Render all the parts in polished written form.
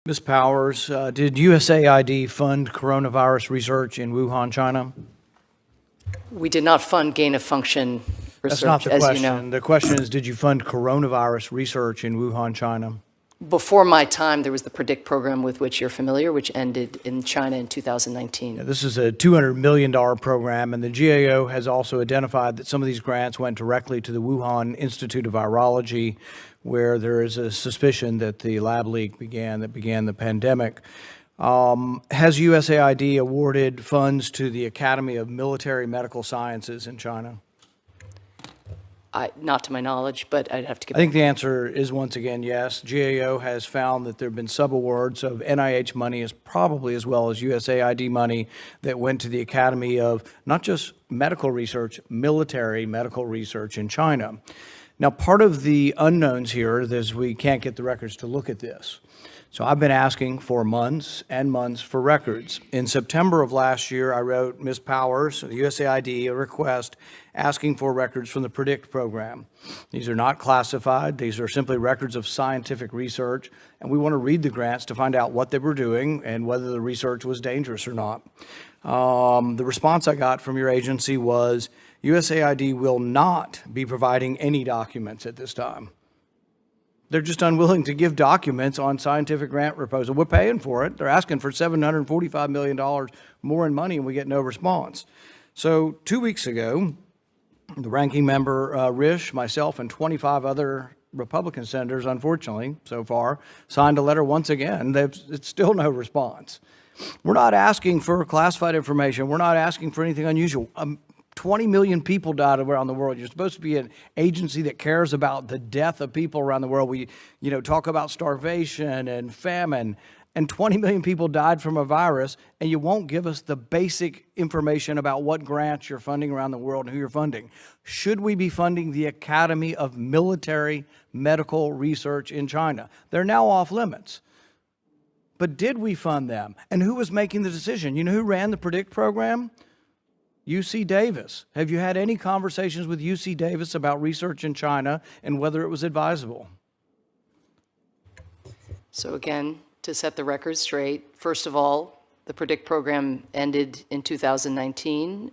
Ms. Powers, did USAID fund coronavirus research in Wuhan, China? We did not fund gain-of-function That's not research, the as you question. know. The question is, did you fund coronavirus research in Wuhan, China? Before my time, there was the PREDICT program with which you're familiar, which ended in China in 2019. Yeah, this is a $200 million program, and the GAO has also identified that some of these grants went directly to the Wuhan Institute of Virology, where there is a suspicion that the lab leak began the pandemic. Has USAID awarded funds to the Academy of Military Medical Sciences in China? Not to my knowledge, but I'd have to get I think the answer is once again yes. GAO has found that there have been subawards of NIH money as probably as well as USAID money that went to the Academy of not just medical research, military medical research in China. Now, part of the unknowns here is we can't get the records to look at this. So I've been asking for months and months for records. In September of last year, I wrote Ms. Powers, the USAID, a request asking for records from the PREDICT program. These are not classified. These are simply records of scientific research, and we want to read the grants to find out what they were doing and whether the research was dangerous or not. The response I got from your agency was USAID will not be providing any documents at this time. They're just unwilling to give documents on scientific grant proposal. We're paying for it. They're asking for $745 million more in money, and we get no response. So 2 weeks ago, the ranking member, Risch, myself, and 25 other Republican senators, unfortunately, so far, signed a letter once again. It's still no response. We're not asking for classified information. We're not asking for anything unusual. 20 million people died around the world. You're supposed to be an agency that cares about the death of people around the world. We, talk about starvation and famine, and 20 million people died from a virus, and you won't give us the basic information about what grants you're funding around the world and who you're funding. Should we be funding the Academy of Military Medical Research in China? They're now off limits. But did we fund them? And who was making the decision? You know who ran the PREDICT program? UC Davis. Have you had any conversations with UC Davis about research in China and whether it was advisable? So again, to set the record straight, first of all, the PREDICT program ended in 2019.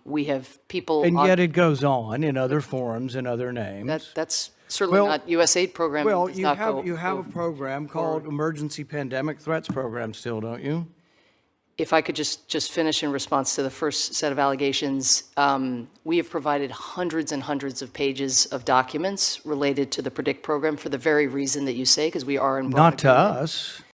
We have people and yet it goes on in other forums and other names. That's certainly not USAID program. Well, you have a program called Emergency Pandemic Threats Program still, don't you? If I could just finish in response to the first set of allegations, we have provided hundreds and hundreds of pages of documents related to the PREDICT program for the very reason that you say, because we are in not to us.